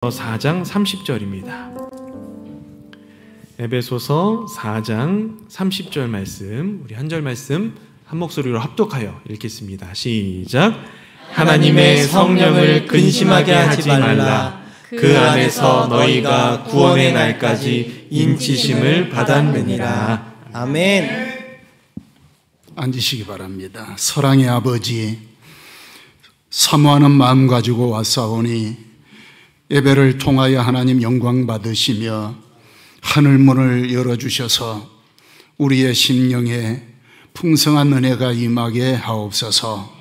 4장 30절입니다. 에베소서 4장 30절 말씀, 우리 한 절 말씀 한 목소리로 합독하여 읽겠습니다. 시작. 하나님의 성령을 근심하게 하지 말라. 그 안에서 너희가 구원의 날까지 인치심을 받았느니라. 아멘. 앉으시기 바랍니다. 사랑의 아버지, 사모하는 마음 가지고 왔사오니 예배를 통하여 하나님 영광 받으시며 하늘문을 열어주셔서 우리의 심령에 풍성한 은혜가 임하게 하옵소서.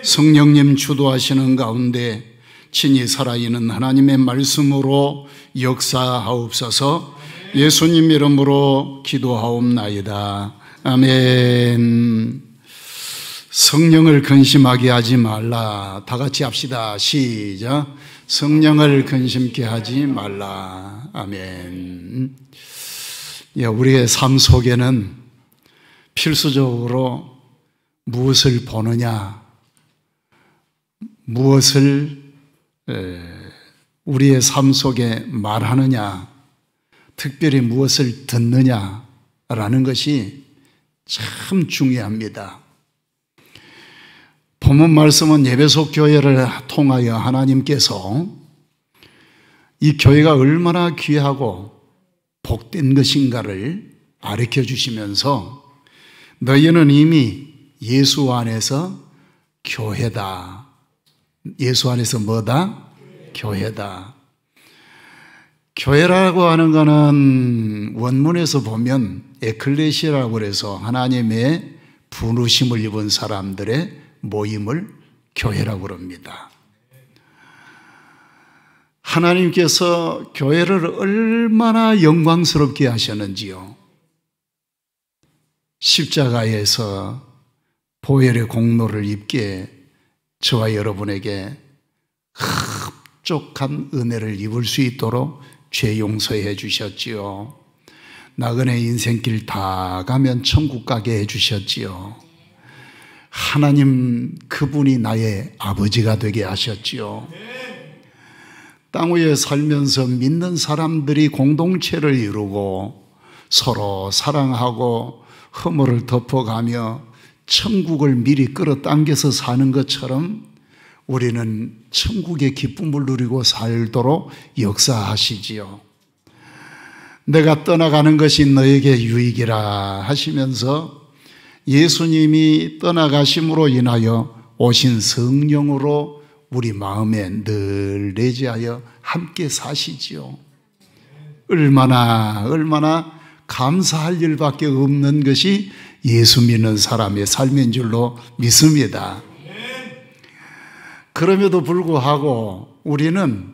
성령님 주도하시는 가운데 친히 살아있는 하나님의 말씀으로 역사하옵소서. 예수님 이름으로 기도하옵나이다. 아멘. 성령을 근심하게 하지 말라. 다 같이 합시다. 시작. 성령을 근심케 하지 말라. 아멘. 우리의 삶 속에는 필수적으로 무엇을 보느냐, 무엇을 우리의 삶 속에 말하느냐, 특별히 무엇을 듣느냐라는 것이 참 중요합니다. 본문 말씀은 에베소 교회를 통하여 하나님께서 이 교회가 얼마나 귀하고 복된 것인가를 가르쳐 주시면서 너희는 이미 예수 안에서 교회다. 예수 안에서 뭐다? 교회다. 교회라고 하는 것은 원문에서 보면 에클레시아라고 그래서 하나님의 부르심을 입은 사람들의 모임을 교회라고 그럽니다. 하나님께서 교회를 얼마나 영광스럽게 하셨는지요. 십자가에서 보혈의 공로를 입게 저와 여러분에게 흡족한 은혜를 입을 수 있도록 죄 용서해 주셨지요. 나그네 인생길 다 가면 천국 가게 해 주셨지요. 하나님 그분이 나의 아버지가 되게 하셨지요. 땅 위에 살면서 믿는 사람들이 공동체를 이루고 서로 사랑하고 허물을 덮어가며 천국을 미리 끌어당겨서 사는 것처럼 우리는 천국의 기쁨을 누리고 살도록 역사하시지요. 내가 떠나가는 것이 너에게 유익이라 하시면서 예수님이 떠나가심으로 인하여 오신 성령으로 우리 마음에 늘 내재하여 함께 사시지요. 얼마나 감사할 일밖에 없는 것이 예수 믿는 사람의 삶인 줄로 믿습니다. 그럼에도 불구하고 우리는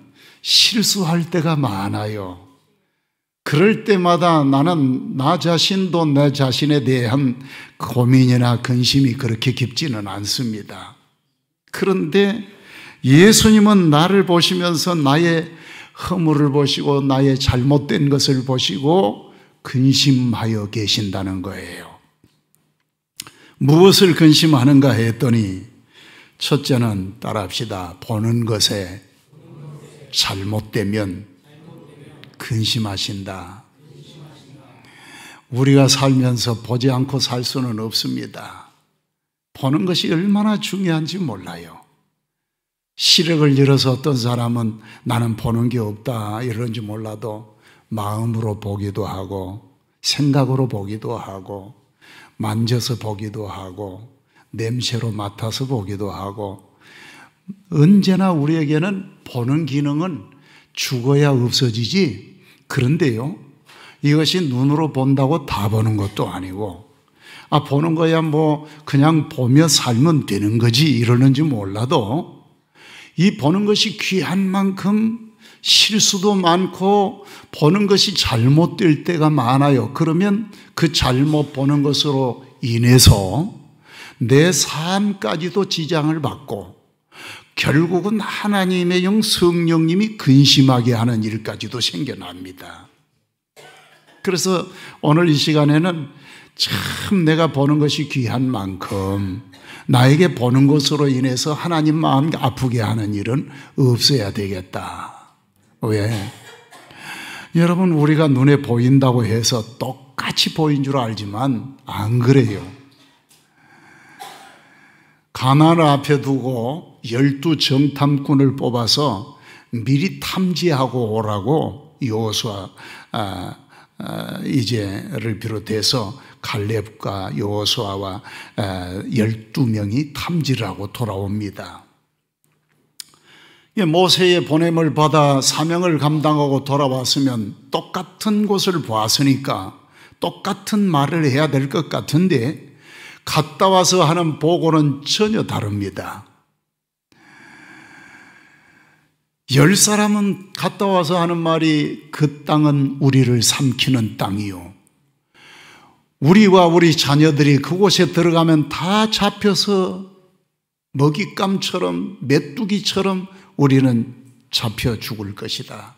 실수할 때가 많아요. 그럴 때마다 나는 나 자신도 내 자신에 대한 고민이나 근심이 그렇게 깊지는 않습니다. 그런데 예수님은 나를 보시면서 나의 허물을 보시고 나의 잘못된 것을 보시고 근심하여 계신다는 거예요. 무엇을 근심하는가 했더니 첫째는 따라합시다. 보는 것에 잘못되면 근심하신다. 우리가 살면서 보지 않고 살 수는 없습니다. 보는 것이 얼마나 중요한지 몰라요. 시력을 잃어서 어떤 사람은 나는 보는 게 없다 이러는지 몰라도 마음으로 보기도 하고 생각으로 보기도 하고 만져서 보기도 하고 냄새로 맡아서 보기도 하고 언제나 우리에게는 보는 기능은 죽어야 없어지지. 그런데요, 이것이 눈으로 본다고 다 보는 것도 아니고 보는 거야 뭐 그냥 보며 살면 되는 거지 이러는지 몰라도 이 보는 것이 귀한 만큼 실수도 많고 보는 것이 잘못될 때가 많아요. 그러면 그 잘못 보는 것으로 인해서 내 삶까지도 지장을 받고 결국은 하나님의 영 성령님이 근심하게 하는 일까지도 생겨납니다. 그래서 오늘 이 시간에는 참 내가 보는 것이 귀한 만큼 나에게 보는 것으로 인해서 하나님 마음 아프게 하는 일은 없어야 되겠다. 왜? 여러분, 우리가 눈에 보인다고 해서 똑같이 보인 줄 알지만 안 그래요. 가나안을 앞에 두고 12 정탐꾼을 뽑아서 미리 탐지하고 오라고 여호수아 이제를 비롯해서 갈렙과 여호수아와 12명이 탐지를 하고 돌아옵니다. 모세의 보냄을 받아 사명을 감당하고 돌아왔으면 똑같은 곳을 보았으니까 똑같은 말을 해야 될 것 같은데 갔다 와서 하는 보고는 전혀 다릅니다. 10사람은 갔다 와서 하는 말이 그 땅은 우리를 삼키는 땅이요, 우리와 우리 자녀들이 그곳에 들어가면 다 잡혀서 먹잇감처럼 메뚜기처럼 우리는 잡혀 죽을 것이다.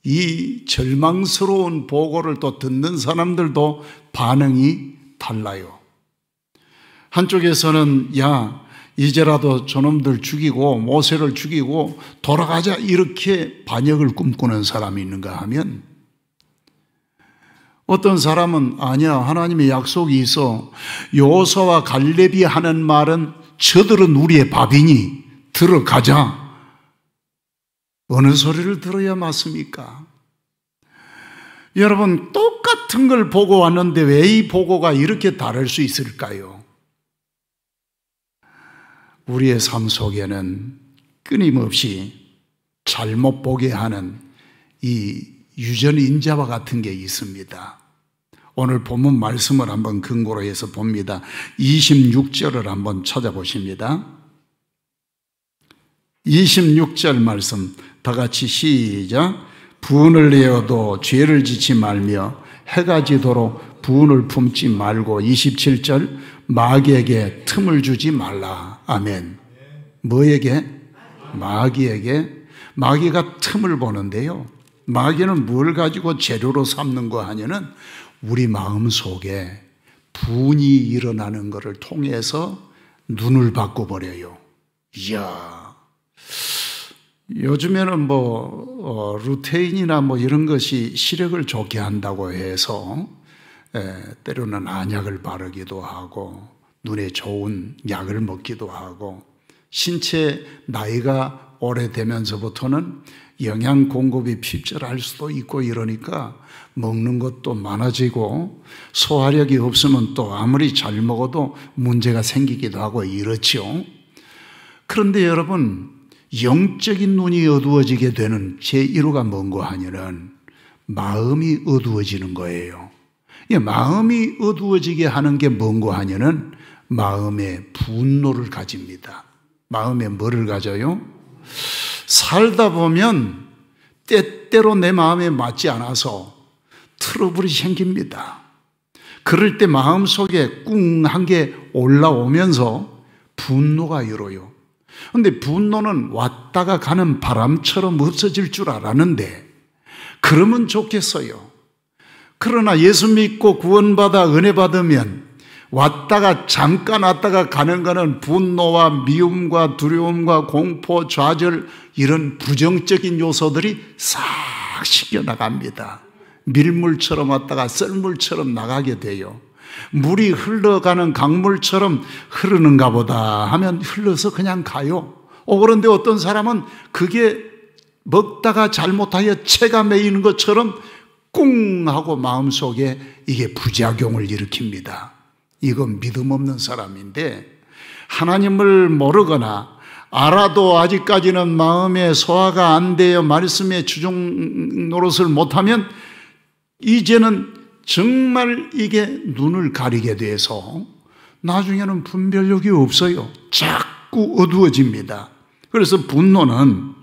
이 절망스러운 보고를 또 듣는 사람들도 반응이 달라요. 한쪽에서는 야, 이제라도 저놈들 죽이고 모세를 죽이고 돌아가자, 이렇게 반역을 꿈꾸는 사람이 있는가 하면, 어떤 사람은 아니야, 하나님의 약속이 있어, 여호수아와 갈렙이 하는 말은 저들은 우리의 밥이니 들어가자. 어느 소리를 들어야 맞습니까? 여러분, 똑같은 걸 보고 왔는데 왜 이 보고가 이렇게 다를 수 있을까요? 우리의 삶 속에는 끊임없이 잘못 보게 하는 이 유전인자와 같은 게 있습니다. 오늘 본문 말씀을 한번 근거로 해서 봅니다. 26절을 한번 찾아보십니다. 26절 말씀 다 같이 시작. 분을 내어도 죄를 짓지 말며 해가 지도록 분을 품지 말고. 27절 마귀에게 틈을 주지 말라. 아멘. 뭐에게? 마귀에게. 마귀가 틈을 보는데요, 마귀는 뭘 가지고 재료로 삼는 거 하냐는 우리 마음 속에 분이 일어나는 것을 통해서 눈을 바꿔버려요. 이야, 요즘에는 루테인이나 이런 것이 시력을 좋게 한다고 해서 때로는 안약을 바르기도 하고 눈에 좋은 약을 먹기도 하고, 신체 나이가 오래되면서부터는 영양 공급이 필요할 수도 있고 이러니까 먹는 것도 많아지고, 소화력이 없으면 또 아무리 잘 먹어도 문제가 생기기도 하고 이렇죠. 그런데 여러분, 영적인 눈이 어두워지게 되는 제1호가 뭔고 하냐는 마음이 어두워지는 거예요. 마음이 어두워지게 하는 게 뭔고 하냐는 마음에 분노를 가집니다. 마음에 뭐를 가져요? 살다 보면 때때로 내 마음에 맞지 않아서 트러블이 생깁니다. 그럴 때 마음속에 꿍한 게 올라오면서 분노가 일어요. 그런데 분노는 왔다가 가는 바람처럼 없어질 줄 알았는데 그러면 좋겠어요. 그러나 예수 믿고 구원받아 은혜 받으면 왔다가 잠깐 왔다가 가는 거는 분노와 미움과 두려움과 공포, 좌절, 이런 부정적인 요소들이 싹 씻겨나갑니다. 밀물처럼 왔다가 썰물처럼 나가게 돼요. 물이 흘러가는 강물처럼 흐르는가 보다 하면 흘러서 그냥 가요. 그런데 어떤 사람은 그게 먹다가 잘못하여 체가 매이는 것처럼 꿍 하고 마음속에 이게 부작용을 일으킵니다. 이건 믿음 없는 사람인데, 하나님을 모르거나 알아도 아직까지는 마음에 소화가 안 되어 말씀의 주종 노릇을 못하면 이제는 정말 이게 눈을 가리게 돼서 나중에는 분별력이 없어요. 자꾸 어두워집니다. 그래서 분노는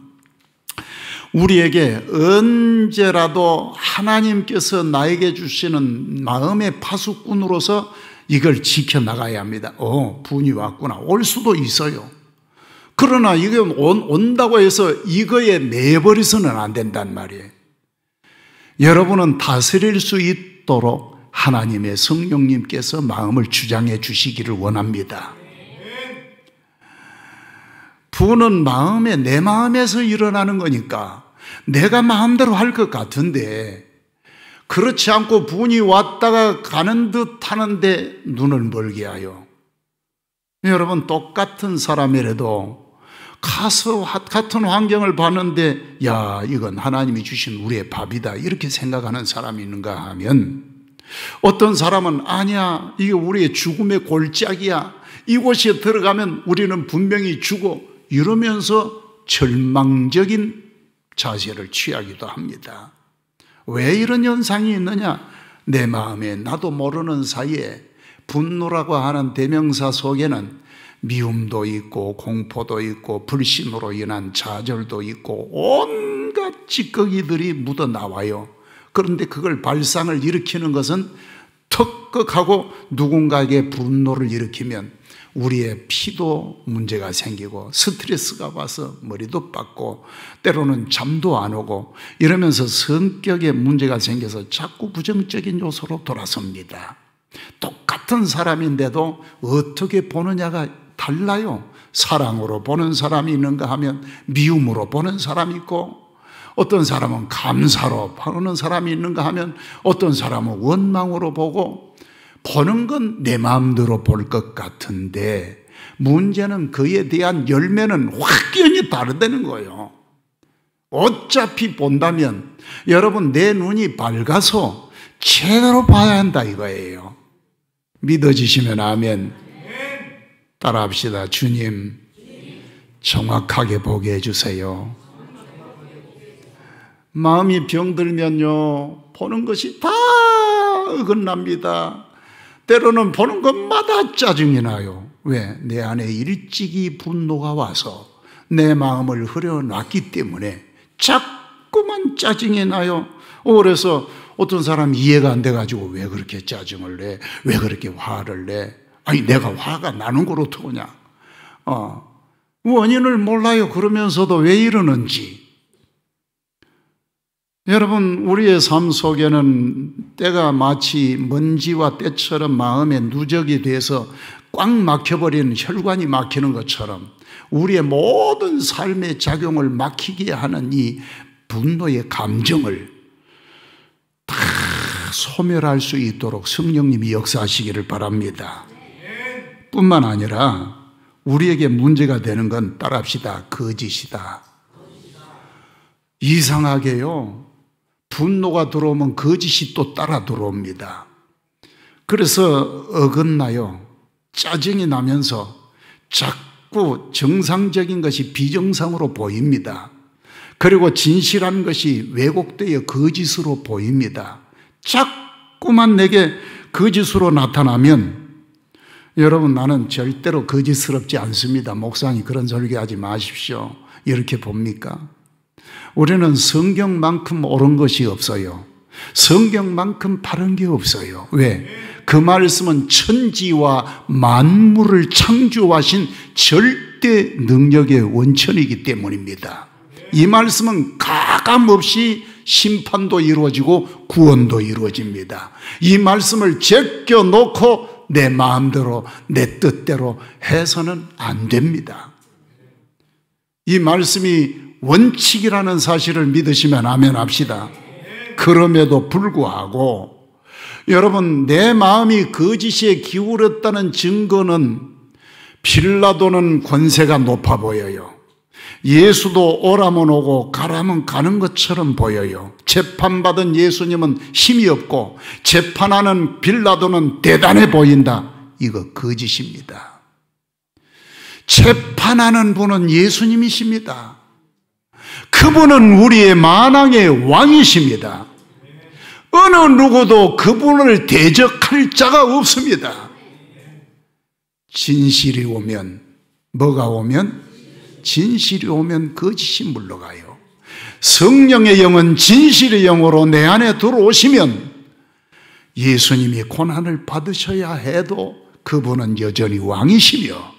우리에게 언제라도 하나님께서 나에게 주시는 마음의 파수꾼으로서 이걸 지켜나가야 합니다. 분이 왔구나. 올 수도 있어요. 그러나 이게 온다고 해서 이거에 매여버려서는 안 된단 말이에요. 여러분은 다스릴 수 있도록 하나님의 성령님께서 마음을 주장해 주시기를 원합니다. 분은 내 마음에서 일어나는 거니까 내가 마음대로 할 것 같은데 그렇지 않고 분이 왔다가 가는 듯 하는데 눈을 멀게 하여. 여러분, 똑같은 사람이라도 가서 같은 환경을 봤는데 야, 이건 하나님이 주신 우리의 밥이다 이렇게 생각하는 사람이 있는가 하면, 어떤 사람은 아니야, 이게 우리의 죽음의 골짜기야, 이곳에 들어가면 우리는 분명히 죽어, 이러면서 절망적인 자세를 취하기도 합니다. 왜 이런 현상이 있느냐? 내 마음에 나도 모르는 사이에 분노라고 하는 대명사 속에는 미움도 있고 공포도 있고 불신으로 인한 좌절도 있고 온갖 찌꺼기들이 묻어나와요. 그런데 그걸 발상을 일으키는 것은 턱극하고 누군가에게 분노를 일으키면 우리의 피도 문제가 생기고 스트레스가 와서 머리도 빡고 때로는 잠도 안 오고 이러면서 성격에 문제가 생겨서 자꾸 부정적인 요소로 돌아섭니다. 똑같은 사람인데도 어떻게 보느냐가 달라요. 사랑으로 보는 사람이 있는가 하면 미움으로 보는 사람이 있고, 어떤 사람은 감사로 보는 사람이 있는가 하면 어떤 사람은 원망으로 보고, 보는 건 내 마음대로 볼 것 같은데 문제는 그에 대한 열매는 확연히 다르다는 거예요. 어차피 본다면 여러분 내 눈이 밝아서 제대로 봐야 한다 이거예요. 믿어지시면 아멘. 따라합시다. 주님, 정확하게 보게 해주세요. 마음이 병들면요, 보는 것이 다 어긋납니다. 때로는 보는 것마다 짜증이 나요. 왜? 내 안에 일찍이 분노가 와서 내 마음을 흐려놨기 때문에 자꾸만 짜증이 나요. 그래서 어떤 사람이 이해가 안 돼가지고 왜 그렇게 짜증을 내? 왜 그렇게 화를 내? 아니, 내가 화가 나는 걸 어떡하냐? 원인을 몰라요. 그러면서도 왜 이러는지. 여러분, 우리의 삶 속에는 때가 마치 먼지와 때처럼 마음에 누적이 돼서 꽉 막혀버리는, 혈관이 막히는 것처럼 우리의 모든 삶의 작용을 막히게 하는 이 분노의 감정을 다 소멸할 수 있도록 성령님이 역사하시기를 바랍니다. 뿐만 아니라 우리에게 문제가 되는 건, 따라합시다, 거짓이다. 이상하게요, 분노가 들어오면 거짓이 또 따라 들어옵니다. 그래서 어긋나요. 짜증이 나면서 자꾸 정상적인 것이 비정상으로 보입니다. 그리고 진실한 것이 왜곡되어 거짓으로 보입니다. 자꾸만 내게 거짓으로 나타나면, 여러분, 나는 절대로 거짓스럽지 않습니다. 목사님 그런 설교하지 마십시오. 이렇게 봅니까? 우리는 성경만큼 옳은 것이 없어요. 성경만큼 바른 게 없어요. 왜? 그 말씀은 천지와 만물을 창조하신 절대 능력의 원천이기 때문입니다. 이 말씀은 가감없이 심판도 이루어지고 구원도 이루어집니다. 이 말씀을 제껴놓고 내 마음대로 내 뜻대로 해서는 안 됩니다. 이 말씀이 원칙이라는 사실을 믿으시면 아멘 합시다. 그럼에도 불구하고 여러분, 내 마음이 거짓에 기울었다는 증거는 빌라도는 권세가 높아 보여요. 예수도 오라면 오고 가라면 가는 것처럼 보여요. 재판받은 예수님은 힘이 없고 재판하는 빌라도는 대단해 보인다. 이거 거짓입니다. 재판하는 분은 예수님이십니다. 그분은 우리의 만왕의 왕이십니다. 어느 누구도 그분을 대적할 자가 없습니다. 진실이 오면, 뭐가 오면? 진실이 오면 거짓이 물러가요. 성령의 영은 진실의 영으로 내 안에 들어오시면 예수님이 고난을 받으셔야 해도 그분은 여전히 왕이시며,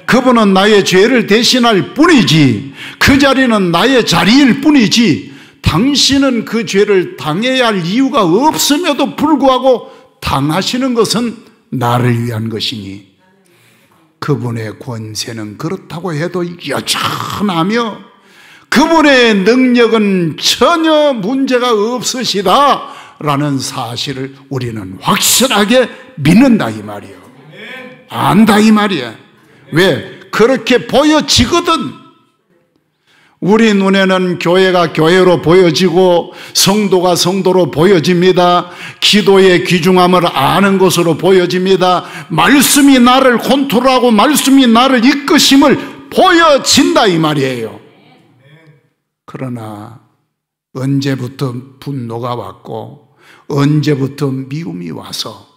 그분은 나의 죄를 대신할 뿐이지, 그 자리는 나의 자리일 뿐이지, 당신은 그 죄를 당해야 할 이유가 없음에도 불구하고 당하시는 것은 나를 위한 것이니, 그분의 권세는 그렇다고 해도 여전하며 그분의 능력은 전혀 문제가 없으시다 라는 사실을 우리는 확실하게 믿는다 이 말이에요. 안다 이 말이야. 왜? 그렇게 보여지거든. 우리 눈에는 교회가 교회로 보여지고 성도가 성도로 보여집니다. 기도의 귀중함을 아는 것으로 보여집니다. 말씀이 나를 컨트롤하고 말씀이 나를 이끄심을 보여진다 이 말이에요. 그러나 언제부터 분노가 왔고 언제부터 미움이 와서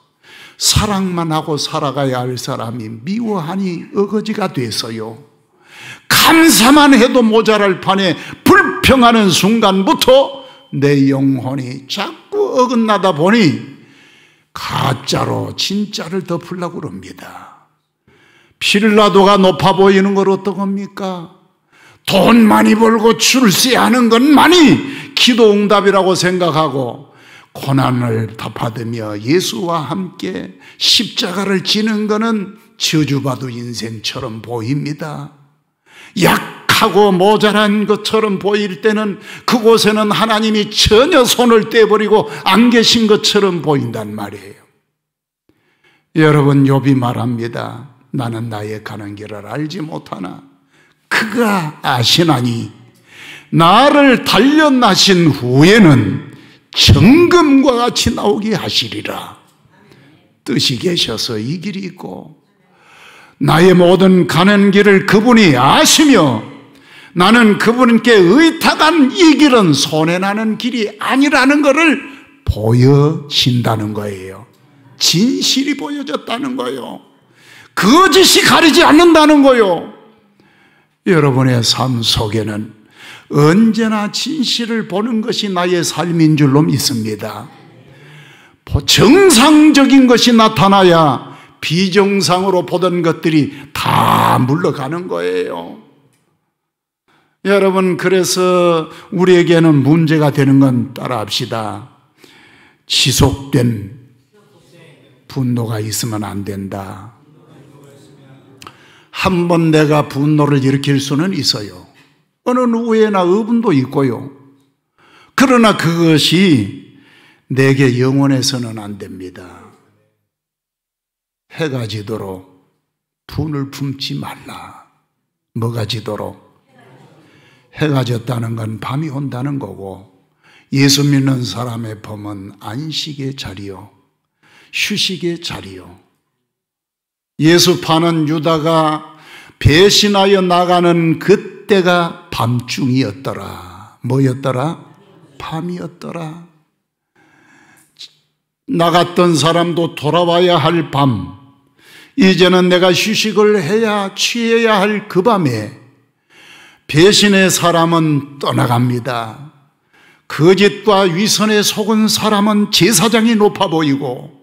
사랑만 하고 살아가야 할 사람이 미워하니 어거지가 돼서요, 감사만 해도 모자랄 판에 불평하는 순간부터 내 영혼이 자꾸 어긋나다 보니 가짜로 진짜를 덮으려고 그럽니다. 필라도가 높아 보이는 걸 어떡합니까? 돈 많이 벌고 출세하는 것만이 기도 응답이라고 생각하고 고난을 다 받으며 예수와 함께 십자가를 지는 것은 저주받은 인생처럼 보입니다. 약하고 모자란 것처럼 보일 때는 그곳에는 하나님이 전혀 손을 떼버리고 안 계신 것처럼 보인단 말이에요. 여러분, 욥이 말합니다. 나는 나의 가는 길을 알지 못하나 그가 아시나니 나를 단련하신 후에는 정금과 같이 나오게 하시리라. 뜻이 계셔서 이 길이 있고 나의 모든 가는 길을 그분이 아시며 나는 그분께 의탁한 이 길은 손해나는 길이 아니라는 것을 보여진다는 거예요. 진실이 보여졌다는 거예요. 거짓이 가리지 않는다는 거예요. 여러분의 삶 속에는 언제나 진실을 보는 것이 나의 삶인 줄로 믿습니다. 정상적인 것이 나타나야 비정상으로 보던 것들이 다 물러가는 거예요. 여러분, 그래서 우리에게는 문제가 되는 건 따라합시다. 지속된 분노가 있으면 안 된다. 한 번 내가 분노를 일으킬 수는 있어요. 어느 누구에나 의분도 있고요. 그러나 그것이 내게 영원해서는 안 됩니다. 해가 지도록 분을 품지 말라. 뭐가 지도록? 해가 졌다는 건 밤이 온다는 거고, 예수 믿는 사람의 범은 안식의 자리요, 휴식의 자리요. 예수 파는 유다가 배신하여 나가는 그때가 밤중이었더라. 뭐였더라? 밤이었더라. 나갔던 사람도 돌아와야 할 밤, 이제는 내가 휴식을 해야 취해야 할 그 밤에 배신의 사람은 떠나갑니다. 거짓과 위선에 속은 사람은 제사장이 높아 보이고,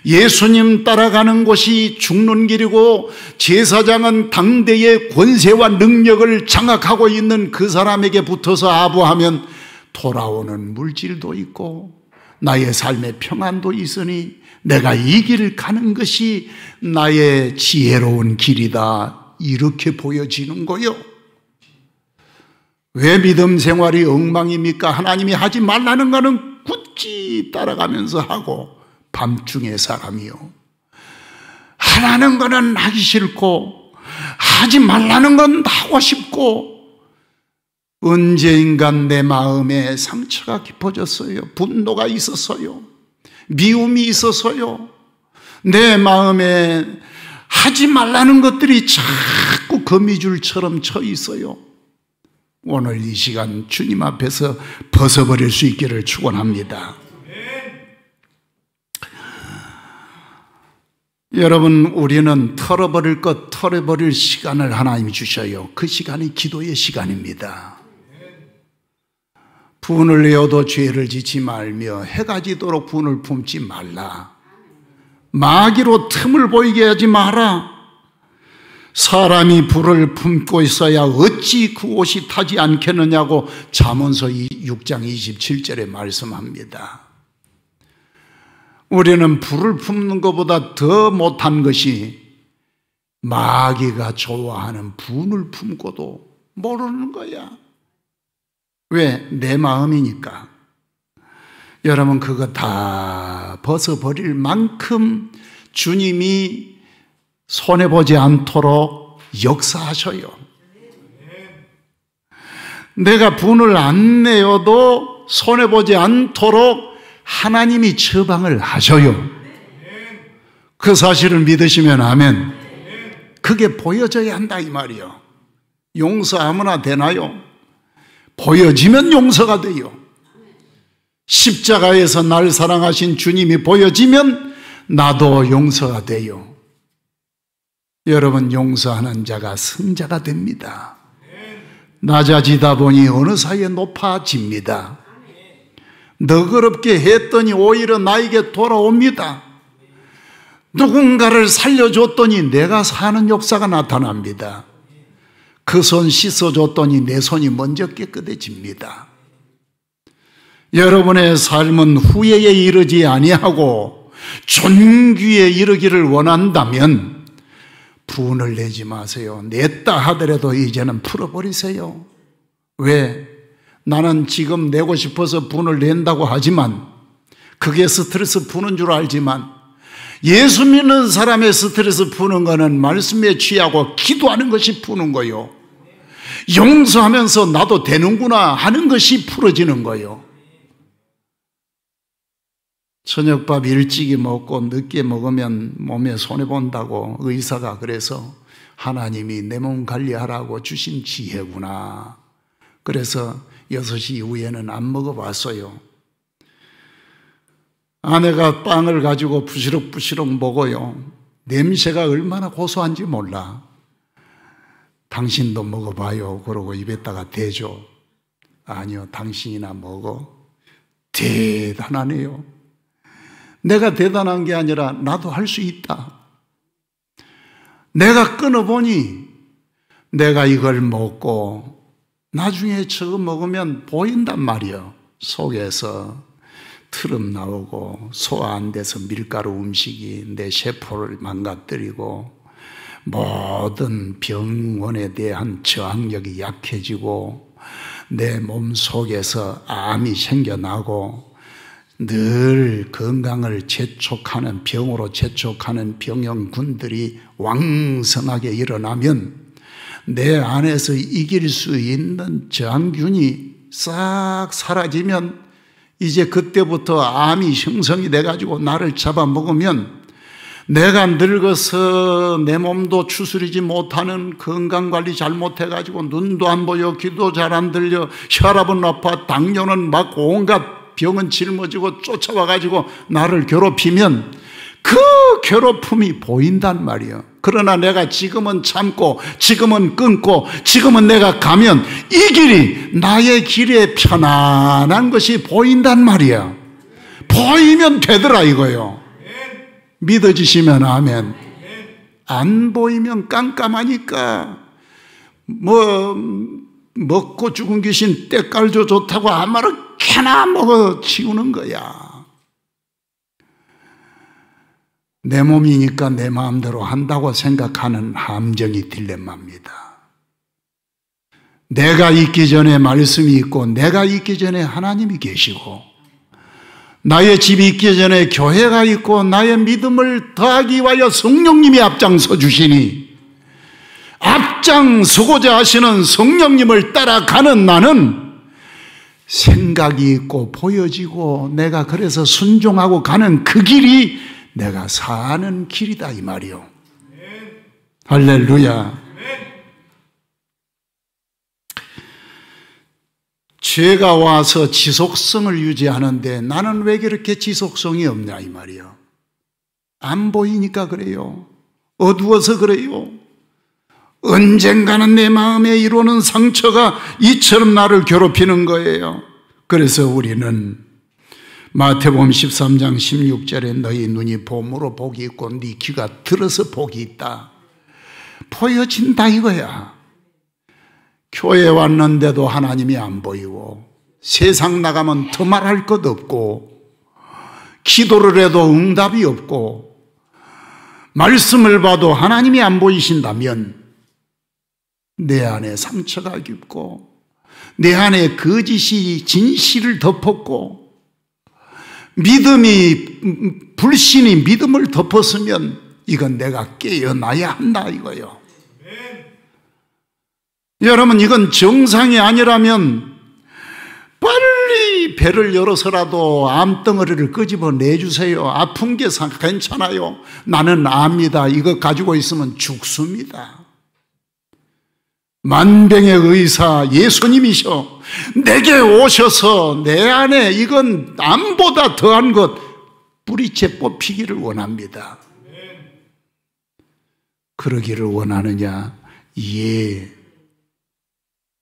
예수님 따라가는 곳이 죽는 길이고 제사장은 당대의 권세와 능력을 장악하고 있는 그 사람에게 붙어서 아부하면 돌아오는 물질도 있고 나의 삶의 평안도 있으니 내가 이 길을 가는 것이 나의 지혜로운 길이다, 이렇게 보여지는 거요. 왜 믿음 생활이 엉망입니까? 하나님이 하지 말라는 거는 굳이 따라가면서 하고, 밤중의 사람이요, 하라는 거는 하기 싫고 하지 말라는 건 하고 싶고, 언제인가 내 마음에 상처가 깊어졌어요. 분노가 있었어요. 미움이 있어서요. 내 마음에 하지 말라는 것들이 자꾸 거미줄처럼 쳐 있어요. 오늘 이 시간 주님 앞에서 벗어버릴 수 있기를 축원합니다. 여러분, 우리는 털어버릴 것 털어버릴 시간을 하나님이 주셔요. 그 시간이 기도의 시간입니다. 분을 내어도 죄를 짓지 말며 해가 지도록 분을 품지 말라. 마귀로 틈을 보이게 하지 마라. 사람이 불을 품고 있어야 어찌 그 옷이 타지 않겠느냐고 잠언서 6장 27절에 말씀합니다. 우리는 불을 품는 것보다 더 못한 것이 마귀가 좋아하는 분을 품고도 모르는 거야. 왜? 내 마음이니까. 여러분, 그거 다 벗어버릴 만큼 주님이 손해보지 않도록 역사하셔요. 내가 분을 안 내어도 손해보지 않도록 하나님이 처방을 하셔요. 그 사실을 믿으시면 아멘. 그게 보여져야 한다 이 말이요. 용서 아무나 되나요? 보여지면 용서가 돼요. 십자가에서 날 사랑하신 주님이 보여지면 나도 용서가 돼요. 여러분, 용서하는 자가 승자가 됩니다. 낮아지다 보니 어느 사이에 높아집니다. 너그럽게 했더니 오히려 나에게 돌아옵니다. 누군가를 살려줬더니 내가 사는 역사가 나타납니다. 그 손 씻어줬더니 내 손이 먼저 깨끗해집니다. 여러분의 삶은 후회에 이르지 아니하고 존귀에 이르기를 원한다면 분을 내지 마세요. 냈다 하더라도 이제는 풀어버리세요. 왜? 나는 지금 내고 싶어서 분을 낸다고 하지만 그게 스트레스 푸는 줄 알지만 예수 믿는 사람의 스트레스 푸는 거는 말씀에 취하고 기도하는 것이 푸는 거요. 용서하면서 나도 되는구나 하는 것이 풀어지는 거요. 저녁밥 일찍이 먹고 늦게 먹으면 몸에 손해본다고 의사가 그래서 하나님이 내 몸 관리하라고 주신 지혜구나. 그래서 6시 이후에는 안 먹어봤어요. 아내가 빵을 가지고 부시럭부시럭 먹어요. 냄새가 얼마나 고소한지 몰라. 당신도 먹어봐요. 그러고 입에다가 대죠. 아니요, 당신이나 먹어. 대단하네요. 내가 대단한 게 아니라 나도 할 수 있다. 내가 끊어보니 내가 이걸 먹고 나중에 저거 먹으면 보인단 말이에요. 속에서 트름 나오고 소화 안 돼서 밀가루 음식이 내 세포를 망가뜨리고 모든 병원에 대한 저항력이 약해지고 내 몸 속에서 암이 생겨나고 늘 건강을 재촉하는 병으로 재촉하는 병영군들이 왕성하게 일어나면 내 안에서 이길 수 있는 저항균이 싹 사라지면 이제 그때부터 암이 형성이 돼가지고 나를 잡아먹으면 내가 늙어서 내 몸도 추스리지 못하는 건강관리 잘못해가지고 눈도 안 보여, 귀도 잘 안 들려, 혈압은 높아, 당뇨는 막 온갖 병은 짊어지고 쫓아와가지고 나를 괴롭히면 그 괴롭힘이 보인단 말이에요. 그러나 내가 지금은 참고 지금은 끊고 지금은 내가 가면 이 길이 나의 길에 편안한 것이 보인단 말이에요. 보이면 되더라 이거요. 믿어지시면 아멘. 안 보이면 깜깜하니까 먹고 죽은 귀신 때깔도 좋다고 아무렇게나 먹어 치우는 거야. 내 몸이니까 내 마음대로 한다고 생각하는 함정이 딜레마입니다. 내가 있기 전에 말씀이 있고 내가 있기 전에 하나님이 계시고 나의 집이 있기 전에 교회가 있고 나의 믿음을 더하기 위하여 성령님이 앞장서 주시니 앞장서고자 하시는 성령님을 따라가는 나는 생각이 있고 보여지고 내가 그래서 순종하고 가는 그 길이 내가 사는 길이다 이 말이요. 할렐루야. 죄가 와서 지속성을 유지하는데 나는 왜 그렇게 지속성이 없냐 이 말이요. 안 보이니까 그래요. 어두워서 그래요. 언젠가는 내 마음에 이루는 상처가 이처럼 나를 괴롭히는 거예요. 그래서 우리는 마태복음 13장 16절에 너희 눈이 봄으로 복이 있고 네 귀가 들어서 복이 있다. 보여진다 이거야. 교회 왔는데도 하나님이 안 보이고 세상 나가면 더 말할 것 없고 기도를 해도 응답이 없고 말씀을 봐도 하나님이 안 보이신다면 내 안에 상처가 깊고 내 안에 거짓이 진실을 덮었고 믿음이 불신이 믿음을 덮었으면 이건 내가 깨어나야 한다 이거요. 여러분, 이건 정상이 아니라면 빨리 배를 열어서라도 암덩어리를 끄집어 내주세요. 아픈 게 괜찮아요. 나는 압니다. 이거 가지고 있으면 죽습니다. 만병의 의사 예수님이셔 내게 오셔서 내 안에 이건 암보다 더한 것 뿌리채 뽑히기를 원합니다. 그러기를 원하느냐? 예.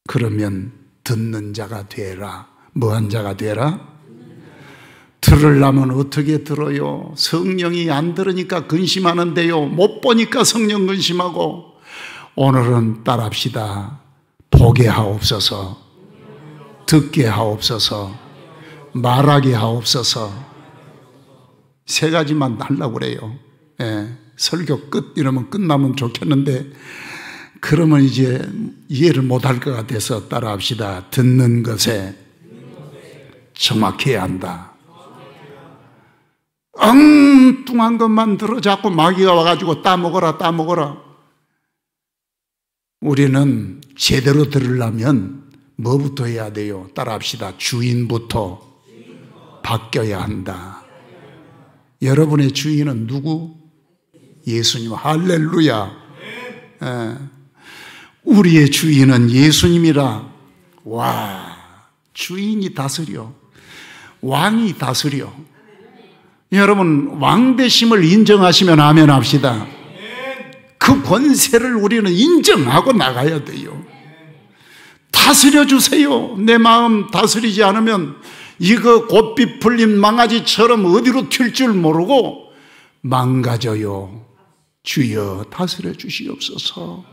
그러면 듣는 자가 되라. 뭐한 자가 되라? 들으려면 어떻게 들어요? 성령이 안 들으니까 근심하는데요. 못 보니까 성령 근심하고. 오늘은 따라합시다. 보게 하옵소서, 듣게 하옵소서, 말하게 하옵소서. 세 가지만 하려고 그래요. 예, 설교 끝 이러면 끝나면 좋겠는데 그러면 이제 이해를 못할 것 같아서 따라합시다. 듣는 것에 정확해야 한다. 엉뚱한 것만 들어 자꾸 마귀가 와가지고 따먹어라 따먹어라. 우리는 제대로 들으려면 뭐부터 해야 돼요? 따라합시다. 주인부터 바뀌어야 한다. 여러분의 주인은 누구? 예수님. 할렐루야. 우리의 주인은 예수님이라. 와, 주인이 다스려. 왕이 다스려. 여러분, 왕되심을 인정하시면 아멘 합시다. 그 권세를 우리는 인정하고 나가야 돼요. 다스려 주세요. 내 마음 다스리지 않으면 이거 곱비 풀린 망아지처럼 어디로 튈 줄 모르고 망가져요. 주여 다스려 주시옵소서.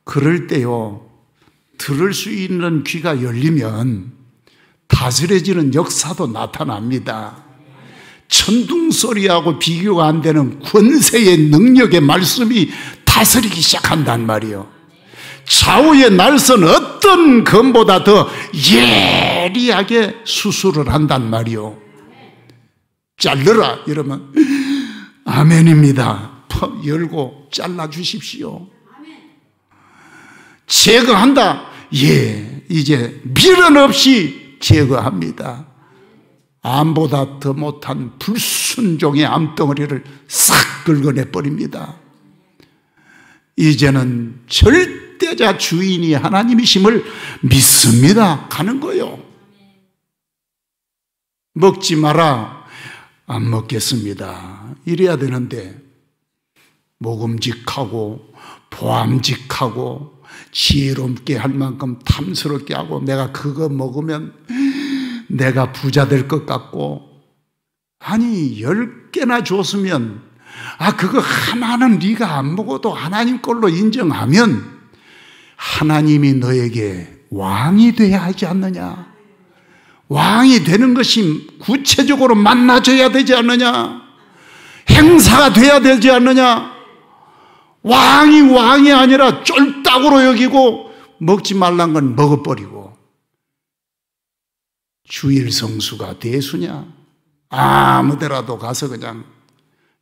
그럴 때요, 들을 수 있는 귀가 열리면 다스려지는 역사도 나타납니다. 천둥소리하고 비교가 안 되는 권세의 능력의 말씀이 다스리기 시작한단 말이에요. 좌우의 날선 어떤 검보다 더 예리하게 수술을 한단 말이에요. 자르라 이러면 아멘입니다. 열고 잘라주십시오. 제거한다. 예, 이제 미련 없이 제거합니다. 암보다 더 못한 불순종의 암덩어리를 싹 긁어내 버립니다. 이제는 절대자 주인이 하나님이심을 믿습니다. 가는 거요. 먹지 마라. 안 먹겠습니다. 이래야 되는데 먹음직하고 보암직하고 지혜롭게 할 만큼 탐스럽게 하고 내가 그거 먹으면 내가 부자 될 것 같고, 아니 10개나 줬으면 그거 하나는 네가 안 먹어도 하나님 걸로 인정하면 하나님이 너에게 왕이 돼야 하지 않느냐? 왕이 되는 것이 구체적으로 만나줘야 되지 않느냐? 행사가 돼야 되지 않느냐? 왕이 아니라 쫄딱으로 여기고 먹지 말란 건 먹어버리고 주일 성수가 대수냐? 아무 데라도 가서 그냥.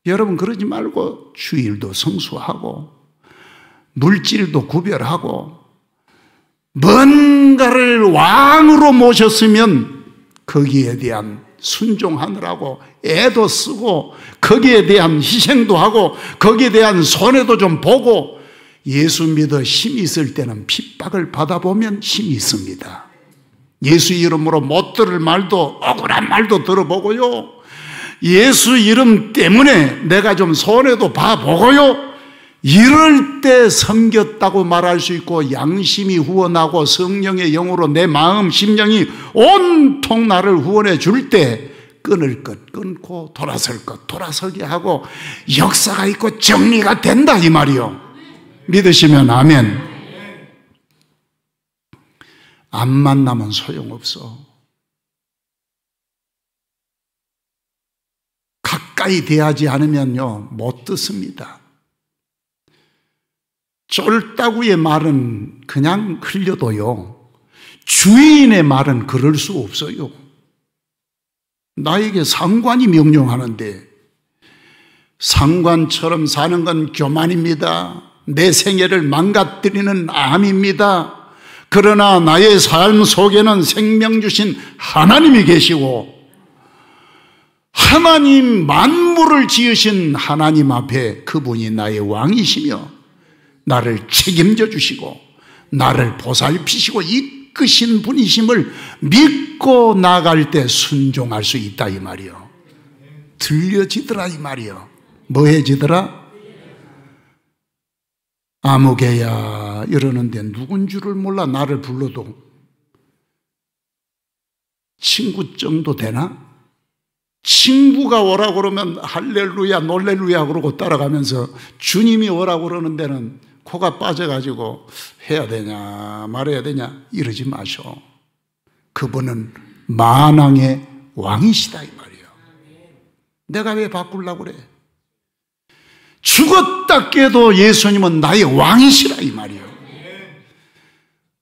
여러분 그러지 말고 주일도 성수하고 물질도 구별하고 뭔가를 왕으로 모셨으면 거기에 대한 순종하느라고 애도 쓰고 거기에 대한 희생도 하고 거기에 대한 손해도 좀 보고, 예수 믿어 힘이 있을 때는 핍박을 받아보면 힘이 있습니다. 예수 이름으로 못 들을 말도 억울한 말도 들어보고요, 예수 이름 때문에 내가 좀 손해도 봐보고요, 이럴 때 섬겼다고 말할 수 있고 양심이 후원하고 성령의 영으로 내 마음 심령이 온통 나를 후원해 줄 때 끊을 것 끊고 돌아설 것 돌아서게 하고 역사가 있고 정리가 된다 이 말이요. 믿으시면 아멘. 안 만나면 소용없어. 가까이 대하지 않으면요 못 듣습니다. 쫄따구의 말은 그냥 흘려도요 주인의 말은 그럴 수 없어요. 나에게 상관이 명령하는데 상관처럼 사는 건 교만입니다. 내 생애를 망가뜨리는 암입니다. 그러나 나의 삶 속에는 생명 주신 하나님이 계시고 하나님, 만물을 지으신 하나님 앞에 그분이 나의 왕이시며 나를 책임져 주시고 나를 보살피시고 이끄신 분이심을 믿고 나갈 때 순종할 수 있다 이 말이요. 들려지더라 이 말이요. 뭐 해지더라? 아무개야 이러는데 누군 줄을 몰라. 나를 불러도 친구 정도 되나? 친구가 오라고 그러면 할렐루야 놀렐루야 그러고 따라가면서 주님이 오라고 그러는 데는 코가 빠져가지고 해야 되냐 말해야 되냐 이러지 마셔. 그분은 만왕의 왕이시다 이 말이에요. 내가 왜 바꾸려고 그래? 죽었다 깨도 예수님은 나의 왕이시라 이 말이에요.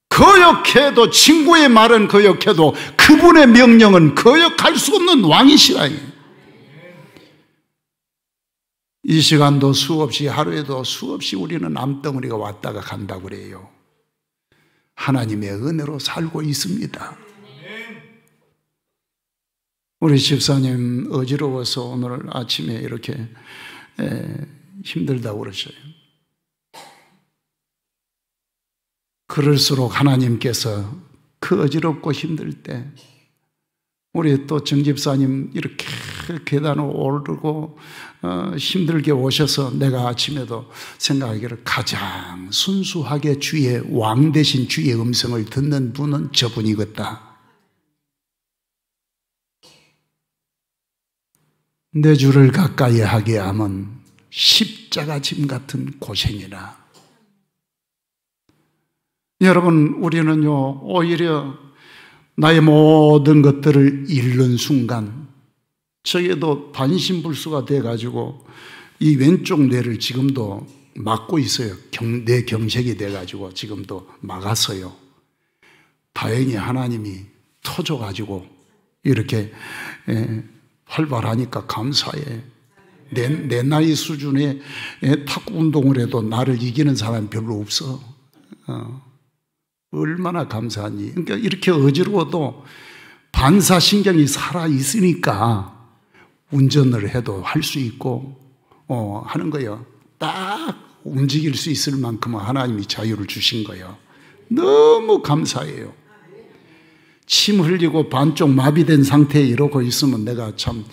거역해도 친구의 말은 거역해도 그분의 명령은 거역할 수 없는 왕이시라. 이 시간도 수없이 하루에도 수없이 우리는 암덩어리가 왔다가 간다고 그래요. 하나님의 은혜로 살고 있습니다. 우리 집사님 어지러워서 오늘 아침에 이렇게 힘들다고 그러셔요. 그럴수록 하나님께서 그 어지럽고 힘들 때 우리 또 정집사님 이렇게 계단을 오르고 힘들게 오셔서 내가 아침에도 생각하기를 가장 순수하게 주의 왕 대신 주의 음성을 듣는 분은 저분이겠다. 내 주를 가까이 하게 하면 십자가 짐 같은 고생이나. 여러분, 우리는요 오히려 나의 모든 것들을 잃는 순간 저게도 반신불수가 돼가지고 이 왼쪽 뇌를 지금도 막고 있어요. 뇌 경색이 돼가지고 지금도 막았어요. 다행히 하나님이 터져가지고 이렇게 활발하니까 감사해. 내 나이 수준의 탁구 운동을 해도 나를 이기는 사람이 별로 없어. 얼마나 감사하니. 그러니까 이렇게 어지러워도 반사신경이 살아있으니까 운전을 해도 할 수 있고 하는 거예요. 딱 움직일 수 있을 만큼 하나님이 자유를 주신 거예요. 너무 감사해요. 침 흘리고 반쪽 마비된 상태에 이러고 있으면 내가 참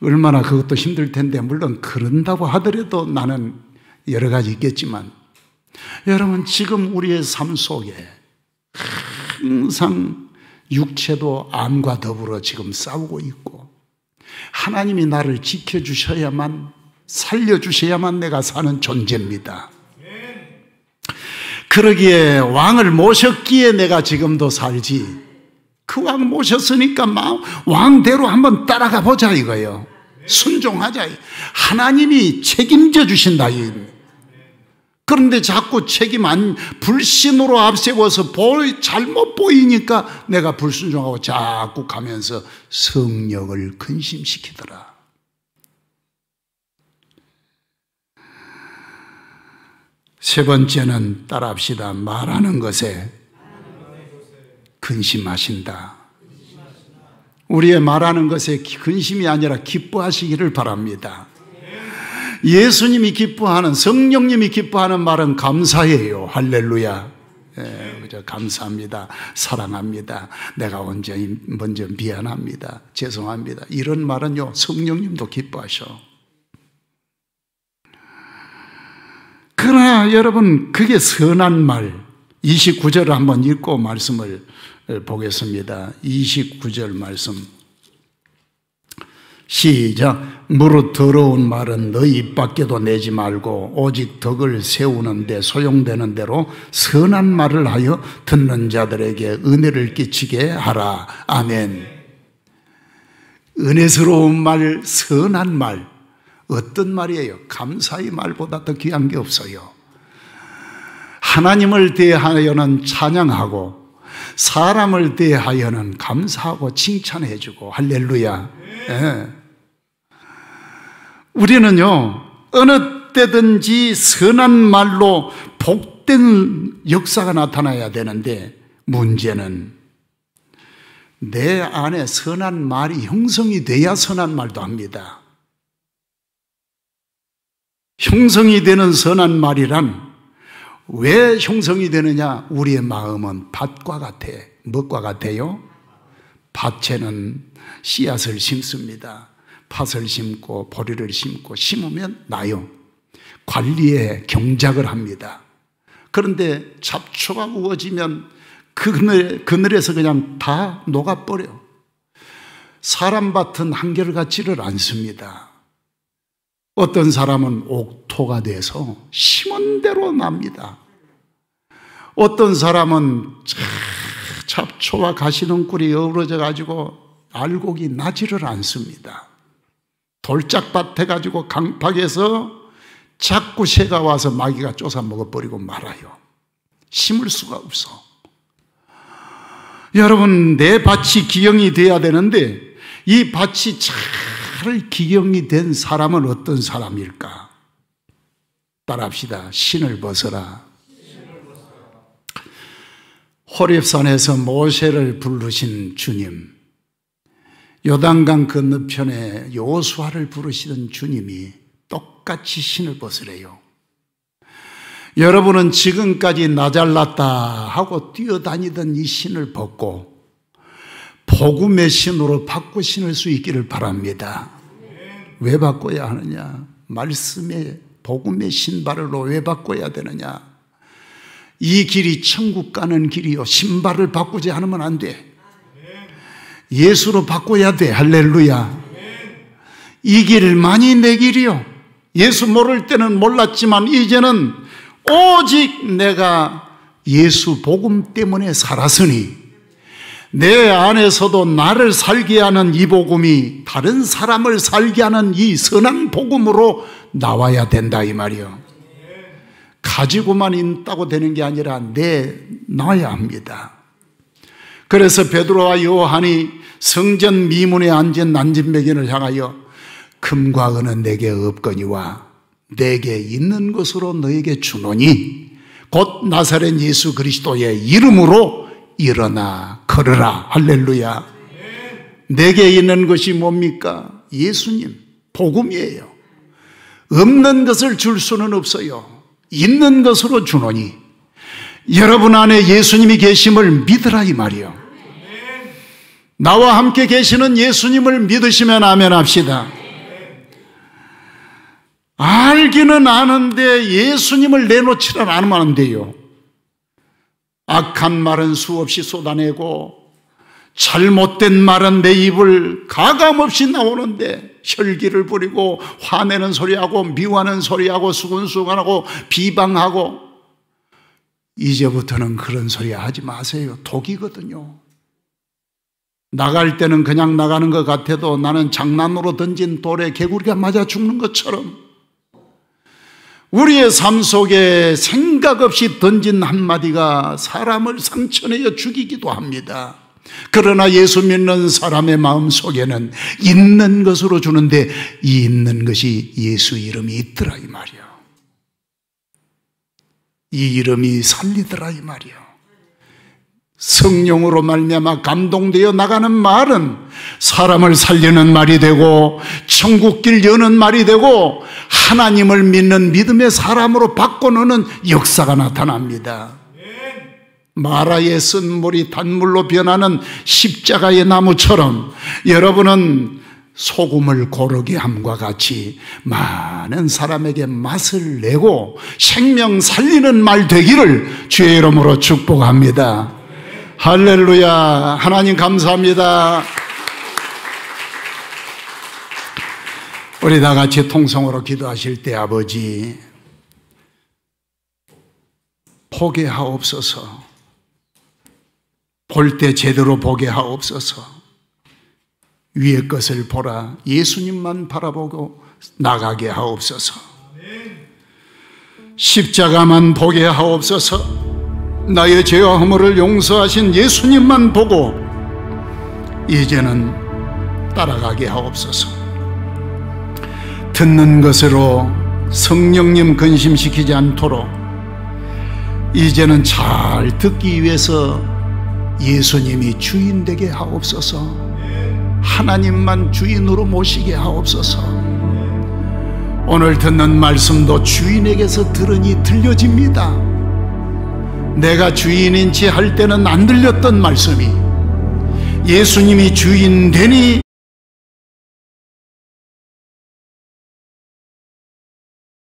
얼마나 그것도 힘들 텐데, 물론 그런다고 하더라도 나는 여러 가지 있겠지만, 여러분 지금 우리의 삶 속에 항상 육체도 암과 더불어 지금 싸우고 있고, 하나님이 나를 지켜주셔야만, 살려주셔야만 내가 사는 존재입니다. 그러기에 왕을 모셨기에 내가 지금도 살지, 그 왕 모셨으니까 왕대로 한번 따라가 보자 이거예요. 순종하자. 하나님이 책임져 주신다. 그런데 자꾸 불신으로 앞세워서 잘못 보이니까 내가 불순종하고 자꾸 가면서 성령을 근심시키더라. 세 번째는 따라합시다. 말하는 것에 근심하신다. 우리의 말하는 것에 근심이 아니라 기뻐하시기를 바랍니다. 예수님이 기뻐하는, 성령님이 기뻐하는 말은 감사해요. 할렐루야. 감사합니다. 사랑합니다. 내가 먼저 미안합니다. 죄송합니다. 이런 말은요, 성령님도 기뻐하셔. 그러나 여러분, 그게 선한 말. 29절을 한번 읽고 말씀을 보겠습니다. 29절 말씀 시작. 무릇 더러운 말은 너희 입 밖에도 내지 말고 오직 덕을 세우는 데 소용되는 대로 선한 말을 하여 듣는 자들에게 은혜를 끼치게 하라. 아멘. 은혜스러운 말, 선한 말, 어떤 말이에요? 감사의 말보다 더 귀한 게 없어요. 하나님을 대하여는 찬양하고 사람을 대하여는 감사하고 칭찬해주고 할렐루야. 예. 우리는요 어느 때든지 선한 말로 복된 역사가 나타나야 되는데 문제는 내 안에 선한 말이 형성이 돼야 선한 말도 합니다. 형성이 되는 선한 말이란 왜 형성이 되느냐? 우리의 마음은 밭과 같아. 무엇과 같아요? 밭에는 씨앗을 심습니다. 팥을 심고 보리를 심고 심으면 나요. 관리에 경작을 합니다. 그런데 잡초가 우거지면 그늘에서 그냥 다 녹아버려. 사람 밭은 한결같지를 않습니다. 어떤 사람은 옥토가 돼서 심은 대로 납니다. 어떤 사람은 잡초와 가시덩굴이 어우러져 가지고 알곡이 나지를 않습니다. 돌짝밭 해가지고 강팍에서 자꾸 새가 와서 마귀가 쫓아 먹어버리고 말아요. 심을 수가 없어. 여러분, 내 밭이 기경이 돼야 되는데 이 밭이 잘 기경이 된 사람은 어떤 사람일까? 따라합시다. 신을 벗어라. 호렙산에서 모세를 부르신 주님, 요단강 건너편에 여호수아를 부르시던 주님이 똑같이 신을 벗으래요. 여러분은 지금까지 나 잘났다 하고 뛰어다니던 이 신을 벗고 복음의 신으로 바꿔 신을 수 있기를 바랍니다. 왜 바꿔야 하느냐? 말씀의 복음의 신발로 왜 바꿔야 되느냐? 이 길이 천국 가는 길이요, 신발을 바꾸지 않으면 안 돼. 예수로 바꿔야 돼. 할렐루야. 이 길만이 내 길이요. 예수 모를 때는 몰랐지만 이제는 오직 내가 예수 복음 때문에 살았으니 내 안에서도 나를 살게 하는 이 복음이 다른 사람을 살게 하는 이 선한 복음으로 나와야 된다 이 말이요. 가지고만 있다고 되는 게 아니라 내놔야 합니다. 그래서 베드로와 요한이 성전 미문에 앉은 난진배견을 향하여 금과 은은 내게 없거니와 내게 있는 것으로 너에게 주노니 곧 나사렛 예수 그리스도의 이름으로 일어나 걸으라. 할렐루야. 내게 있는 것이 뭡니까? 예수님 복음이에요. 없는 것을 줄 수는 없어요. 있는 것으로 주노니 여러분 안에 예수님이 계심을 믿으라 이 말이요. 나와 함께 계시는 예수님을 믿으시면 아멘 합시다. 알기는 아는데 예수님을 내놓지는 않으면 안 돼요. 악한 말은 수없이 쏟아내고 잘못된 말은 내 입을 가감없이 나오는데 혈기를 부리고 화내는 소리하고 미워하는 소리하고 수근수근하고 비방하고 이제부터는 그런 소리 하지 마세요. 독이거든요. 나갈 때는 그냥 나가는 것 같아도 나는 장난으로 던진 돌에 개구리가 맞아 죽는 것처럼 우리의 삶 속에 생각 없이 던진 한마디가 사람을 상처내어 죽이기도 합니다. 그러나 예수 믿는 사람의 마음 속에는 있는 것으로 주는데 이 있는 것이 예수 이름이 있더라 이 말이야. 이 이름이 살리더라 이 말이야. 성령으로 말미암아 감동되어 나가는 말은 사람을 살리는 말이 되고 천국길 여는 말이 되고 하나님을 믿는 믿음의 사람으로 바꿔놓는 역사가 나타납니다. 마라에 쓴 물이 단물로 변하는 십자가의 나무처럼 여러분은 소금을 고르게 함과 같이 많은 사람에게 맛을 내고 생명 살리는 말 되기를 주의 이름으로 축복합니다. 할렐루야. 하나님 감사합니다. 우리 다 같이 통성으로 기도하실 때 아버지 보게 하옵소서. 볼 때 제대로 보게 하옵소서. 위의 것을 보라. 예수님만 바라보고 나가게 하옵소서. 십자가만 보게 하옵소서. 나의 죄와 허물을 용서하신 예수님만 보고 이제는 따라가게 하옵소서. 듣는 것으로 성령님 근심시키지 않도록 이제는 잘 듣기 위해서 예수님이 주인 되게 하옵소서. 하나님만 주인으로 모시게 하옵소서. 오늘 듣는 말씀도 주인에게서 들으니 들려집니다. 내가 주인인지 할 때는 안 들렸던 말씀이 예수님이 주인 되니